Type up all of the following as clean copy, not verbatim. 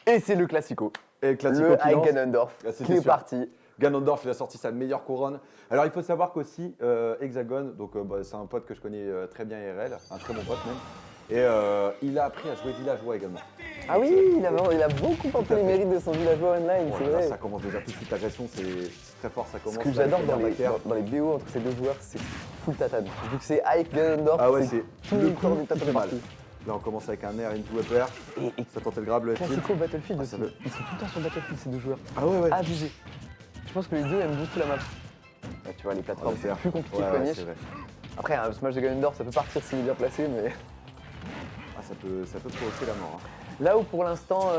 Et c'est le classico. Et le classico Le qui High lance. Ganondorf Ah, c'était qui est sûr. parti. Ganondorf, il a sorti sa meilleure couronne. Alors, il faut savoir qu'aussi, Hexagon, donc c'est un pote que je connais très bien IRL, un très bon pote même. Et il a appris à jouer villageois également. Ah oui, il a beaucoup porté les mérites de son villageois online, Bon, c'est là, vrai. ça commence déjà tout de suite l'agression, c'est très fort, ça commence. Ce que là, j'adore avec dans les Baker. BO entre ces deux joueurs, c'est full tatane. Vu que c'est Ike Ganondorf, Ah ouais, c'est c'est tout le le temps coup du qui tatane fait mal. partout. Là, on commence avec un air into upper. Et Ça tentait le grab, le F-tilt. classico Battlefield Ah, aussi. ça veut- Ils sont tout le temps sur Battlefield ces deux joueurs. Ah ouais, ouais. Abusé. Je pense que les deux aiment beaucoup la map. Ouais, tu vois, les plateformes, Ouais, c'est plus compliqué ouais, que ouais, Punish. c'est vrai. Après, un smash de Ganondorf, ça peut partir s'il est bien placé, mais. Ah, ça peut provoquer la mort. Hein. Là où pour l'instant,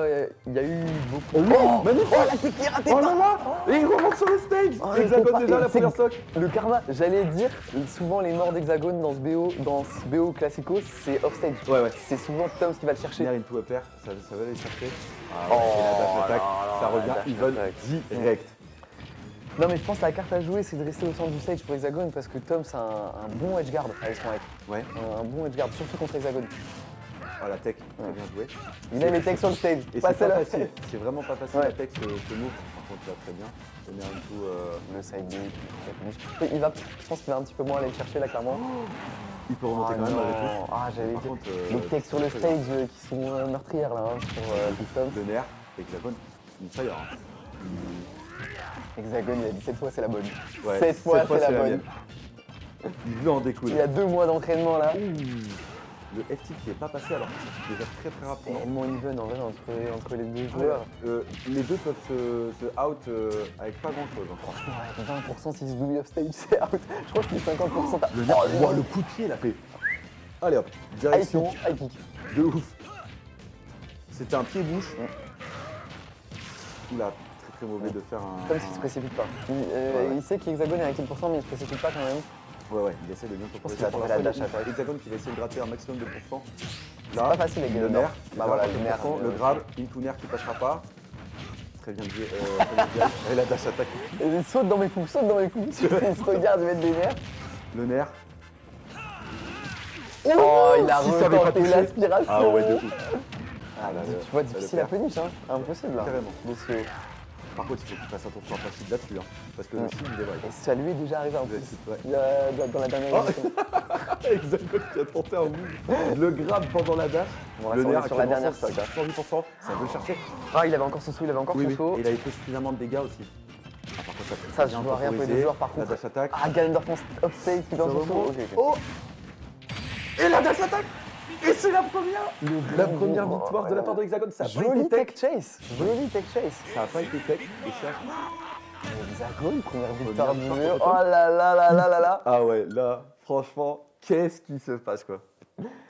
il y a eu beaucoup. Oh, magnifique. Oh, la technique ratée Oh là là. Et il remonte sur le stage. Oh, Hexagone il faut déjà, pas- la première stock. Le karma, j'allais dire, souvent les morts d'Hexagone dans ce BO classico, c'est offstage. Ouais, ouais. C'est souvent Tom qui va le chercher. Air into upper, ça va aller chercher. Ah Oh ouais, et la dash attack, là ça là, revient la dash even attack. direct. Non mais je pense que la carte à jouer, c'est de rester au centre du stage pour Hexagone parce que Tom c'est un bon edgeguard avec son hack. Ouais. Un bon edgeguard, surtout contre Hexagone. Ah, la tech, très bien joué. Il a les techs sur le stage. Et Pas c'est pas celle-là. facile, c'est vraiment pas facile Ouais. la tech ce move. Par contre, il va très bien. Le Air into, Le side B. Je pense qu'il va un petit peu moins aller le chercher là clairement. il peut remonter quand même malgré tout. Ah j'allais Par dire. contre, Les techs sur le très stage bien. qui sont meurtrières là hein, sur Tom. Le nerf, Hexagone, une fire. Hein. Hexagone il a dit 7 fois c'est la bonne. Ouais, 7 fois c'est la bonne. mienne. Il veut en découdre. Il y a 2 mois d'entraînement là. Le F-tilt qui n'est pas passé alors que c'est déjà très rapidement. Tellement even en vrai entre les deux joueurs. Les deux peuvent se out avec pas grand chose. Franchement, avec 20% si se double off stage, c'est out. Je crois que c'est 50%. Le nerf, wow, le coup de pied, il a fait. Allez hop, direction High kick. de ouf. C'était un pied-bouche. Oula, très mauvais de faire un. Comme s'il se précipite pas. Il sait qu'Hexagone est à 15%, mais il se précipite pas quand même. Ouais, il essaie de bien pense contrôler. qu'il va Pour tenter la l'instant, dash attack. Hexagone qui va essayer de gratter un maximum de pourcents. C'est pas facile avec le Ganondorf. nerf. Bah voilà, le nerf. Le grab, into nerf qui passera pas. Très bien dit. Très bien dit. Et la dash attack. Il saute dans mes coups, saute dans mes coups. Il se regarde, il met des nerfs. Le nerf. Oh, il a Si ça avait pas retenté touché. l'aspiration. Ah ouais, de ouf. Ah, là, tu vois, ça difficile le à punish, hein. Impossible, là. Carrément. Monsieur. Par contre, il faut qu'il fasse attention à pas chier là-dessus. Hein, parce que le shield, il est vrai. Et ça lui est déjà arrivé en plus. Ouais. Dans la dernière Oh. émission. Hexagone qui a tenté un move. Le grab pendant la dash. Bon, là, le on est nerf sur la actuellement, dernière c'est stock, hein. 110%. Ça veut chercher. Ah, il avait encore son saut, il avait encore Oui, son oui. saut. Et il avait fait suffisamment de dégâts aussi. Ah, par contre, Ça, peut je bien vois rien pour les temporiser. deux joueurs, par La contre. dash attack. Ah, Ganondorf off stage qui lance son saut. remonte. Ok, ok. Oh. Et la dash attack. Et c'est la première. La première Oh, victoire de la part de Hexagone. Ça a pas Joli été tech chase. Joli tech chase. Ça n'a pas été tech. Et ça. Hexagone, première victoire du victoire mur. pour Oh là là là là là là. Ah ouais, là, franchement, qu'est-ce qui se passe quoi?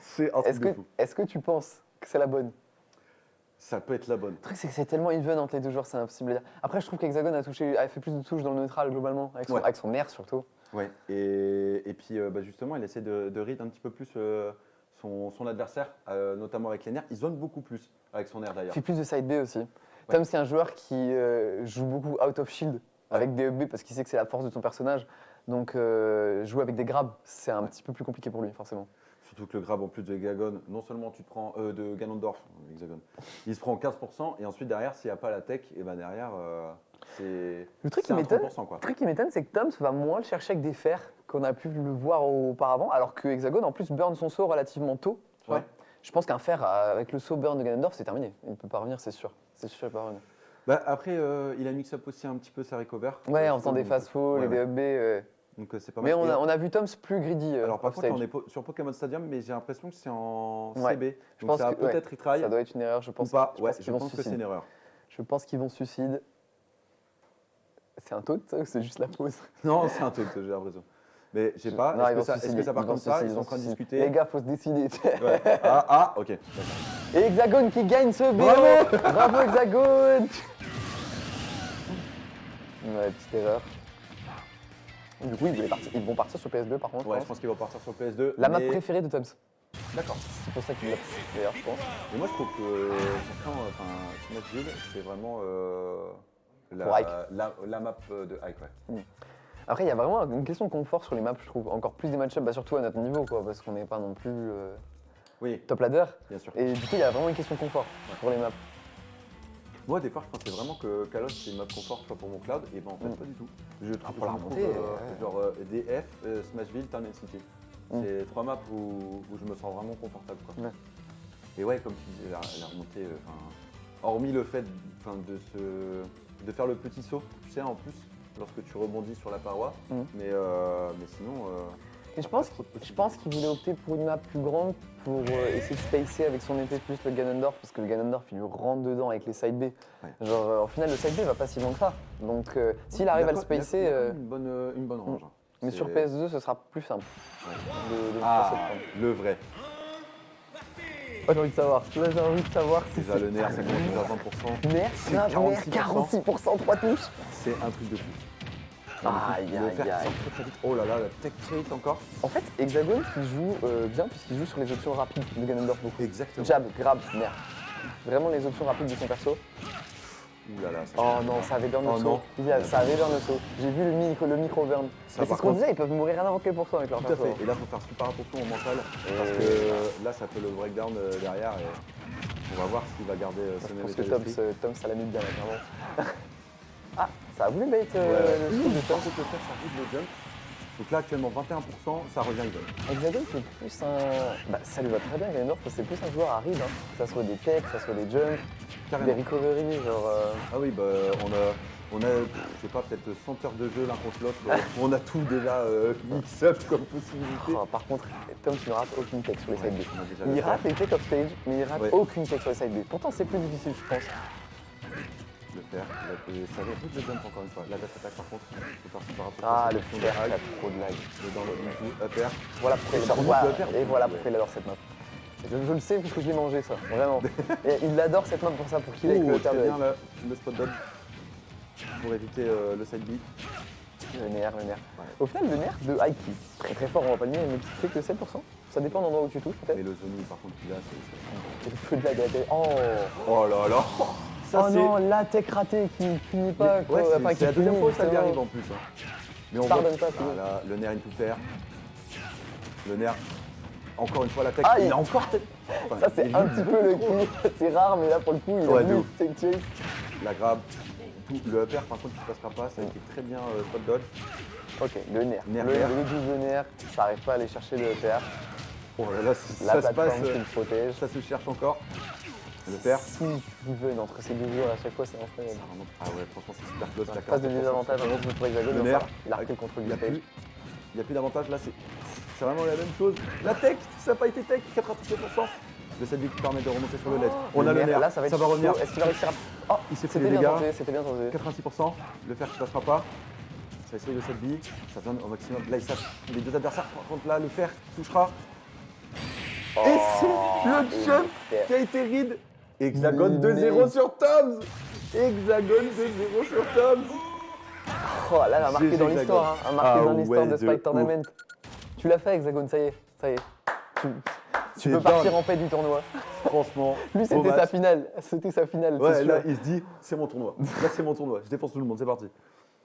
C'est un truc de fou. Est-ce que tu penses que c'est la bonne? Ça peut être la bonne. Le truc, c'est que c'est tellement even entre les deux joueurs, c'est impossible à dire. Après, je trouve qu'Hexagone a fait plus de touches dans le neutral globalement, Ouais. avec son air surtout. Ouais. Et puis justement, il essaie de read un petit peu plus son adversaire, notamment avec les nerfs. Il zone beaucoup plus avec son air Il d'ailleurs. fait plus de side B aussi. Tom, c'est un joueur qui joue beaucoup out of shield avec des EB parce qu'il sait que c'est la force de son personnage. Donc, jouer avec des grabs, c'est un petit peu plus compliqué pour lui, forcément. Surtout que le grab en plus de Hexagone, non seulement tu te prends de Ganondorf, Hexagone, il se prend 15% et ensuite derrière, s'il n'y a pas la tech, et ben derrière, c'est. Le truc c'est qui un m'étonne, 30%, quoi. le truc qui m'étonne, c'est que Tom va moins le chercher avec des fers qu'on a pu le voir auparavant, alors que Hexagone en plus burn son saut relativement tôt. Tu vois. Ouais. Je pense qu'un fer avec le saut burn de Ganondorf, c'est terminé. Il ne peut pas revenir, c'est sûr. C'est sûr, il peut pas revenir. Bah, après, il a mix up aussi un petit peu sa recover. Ouais, en faisant des donc, fast falls ouais, et des ouais. EB. Donc c'est pas mal. Mais on Et- a vu Tom plus greedy. Alors par off contre, stage. on est sur Pokémon Stadium, mais j'ai l'impression que c'est en Ouais. CB. Je Donc pense ça va que- ouais. peut-être retry Ça doit être une erreur, je ou pense. pas. Je Ouais, pense je qu'ils vont pense que c'est suicide. une erreur. Je pense qu'ils vont suicide. C'est un taunt, ça, ou c'est juste la pause? Non, c'est un truc, j'ai l'impression. Mais j'ai pas. Non, ils Est-ce vont que ça, est-ce suicider, que ça part ils vont comme ça? suicider, Ils sont en vont train de suicider. discuter. Les gars, faut se décider. Ouais. Ah, ok. D'accord. Et Hexagone qui gagne ce BO. Bravo. Bravo Hexagone. Ouais, petite erreur. Du coup, ils vont partir sur PS2 par contre. Ouais, je je pense. pense qu'ils vont partir sur PS2. La map mais- préférée de Toms. D'accord. C'est pour ça qu'il l'a pris d'ailleurs, je pense. Et moi, je trouve que Smash Build, c'est vraiment Pour Ike. la map de Ike. Ouais. Après, il y a vraiment une question de confort sur les maps, je trouve. Encore plus des match-ups, bah, surtout à notre niveau, quoi, parce qu'on n'est pas non plus Oui, top ladder. bien sûr. Et du coup, il y a vraiment une question de confort pour les maps. Moi, des fois, je pensais vraiment que Kalos c'est une map confort tu vois, pour mon cloud, et ben en fait, pas du tout. Je trouve, pour la je me remontée, genre DF, Smashville, Town and City. C'est 3 maps où je me sens vraiment confortable. Quoi. Ouais. Et ouais, comme tu disais, la remontée, hormis le fait de faire le petit saut, tu sais, en plus, lorsque tu rebondis sur la paroi, mais sinon. Et je pense qu'il voulait opter pour une map plus grande pour essayer de spacer avec son épée plus le Ganondorf, parce que le Ganondorf il lui rentre dedans avec les side B. Ouais. Genre au final le side B va pas si loin que ça. Donc s'il arrive à le spacer. Il a une bonne range. Mais sur PS2 ce sera plus simple de Ah, passer de prendre. le vrai. Oh, j'ai envie de savoir. Là j'ai envie de savoir si Déjà le nerf, ça commence déjà à 20%. Nerf 46%, 3 touches. C'est un truc de fou. Aïe Le aïe fer qui aïe. sort très très vite. Oh là là, la tech trait encore. En fait Hexagon il joue bien puisqu'il joue sur les options rapides de Ganondorf beaucoup. Exactement. Jab, grab, nerf. Vraiment les options rapides de son perso. Ouh là là, ça Oh non, ça avait burn Oh le non. saut. Ça avait burn le saut. J'ai vu le micro burn. Ça, Mais c'est par ce qu'on contre- disait, ils peuvent mourir à n'importe quel pourcent avec leur Tout à perso. fait. Et là, il faut faire super attention au mental. Parce que là, ça fait le breakdown derrière. Et on va voir s'il va garder ce Je même pense que état d'esprit. Tom ça l'amuse bien là, clairement. Ah, ça a voulu bait Ouais. le truc de Par Tom. contre, le fer, ça arrive le jump. Donc là, actuellement, 21%, ça revient even. Hexagon c'est plus un. Bah ça lui va très bien Ganondorf parce que c'est plus un joueur à read, hein. Que ça soit des techs, que ça soit des jumps, des Carrément. recovery, genre. Ah oui, bah, on a, je sais pas, peut-être 100 heures de jeu l'un contre l'autre. On a tout déjà mix-up comme possibilité. Oh, par contre, Tom tu ne rates aucune tech sur les side B. On a déjà Il le rate fer. les tech off stage, mais il rate Ouais. aucune tech sur les side B. Pourtant c'est plus difficile je pense. Le fer, ça va être le jump encore une fois. La dash attaque par contre, il faut faire super attention. Ah le Attention fer des il a hags. trop de lag. Dedans le coup, upper. Voilà pourquoi il Ça adore. remonte Voilà. le père. Et voilà pourquoi il adore cette map. Je le sais parce que je l'ai mangé ça, vraiment. Et il adore cette map pour ça, pour qu'il ait avec le Très terre de bien le spot dodge pour éviter le side B. le nerf. Ouais. Au final, le nerf de High qui est très très fort, on va pas le nier, mais qui fait que 7%. Ça dépend de l'endroit où tu touches peut-être. Mais le zoning par contre qu'il a, c'est. Et le feu de lag à la télé. Oh, Oh là là. Ça oh non, la tech ratée qui punit pas. Ouais, enfin, c'est la deuxième punit, fois que ça lui justement. arrive en plus. Hein. Mais on Pardonne voit pas, Philippe. voilà, le nerf into fer. Le nerf. Encore une fois la tech. Ah, il il- a encore tech. Enfin, Ça, c'est il un joue petit peu le coup. C'est rare, mais là pour le coup, il Ouais, a de voulu ouf. tech chase. La grab. Tout, le upper par contre qui passera pas, ça a été très bien spot dodge. Ok, le nerf. Nerf, le nerf. double nerf, ça arrive pas à aller chercher le fer. Oh là là, La ça se plateforme passe, qui le protège. ça se cherche encore. Le fer. Si Riven entre ces deux joueurs à chaque fois, c'est incroyable. Ça remonte. Ah ouais, franchement c'est super close. la Phase de 40%. désavantage, en fait, pour Hexagon, Le mais nerf. enfin, il a repris le contrôle Il du n'y a stage. plus, il y a plus d'avantage là, c'est vraiment la même chose. La tech, ça n'a pas été tech, 97%. Le set qui permet de remonter sur le LED. On a le nerf, Là, ça va, être revenir. chaud. Est-ce qu'il va réussir à. Oh, Il s'est fait c'était les bien dégâts. tenté, c'était bien tenté. 86%, le fer qui passera pas. Ça essaye le 7B, ça donne au maximum. Là, les deux adversaires, par contre, là, le fer qui touchera. Oh, Et c'est le jump qui a été read. Hexagone 2-0 Mais- sur Toms. Hexagone 2-0 sur Toms. Oh, là, elle a marqué GG dans l'histoire, hein, a marqué Ah dans l'histoire ouais, de de Spike ouf. Tournament. Tu l'as fait, Hexagon, ça y est, ça y est. Tu C'est peux partir dingue. en paix du tournoi. Franchement, Lui, au c'était match. sa finale. C'était sa finale. Ouais, c'est là, sûr. il se dit, c'est mon tournoi. Là, c'est mon tournoi. Je défonce tout le monde, c'est parti.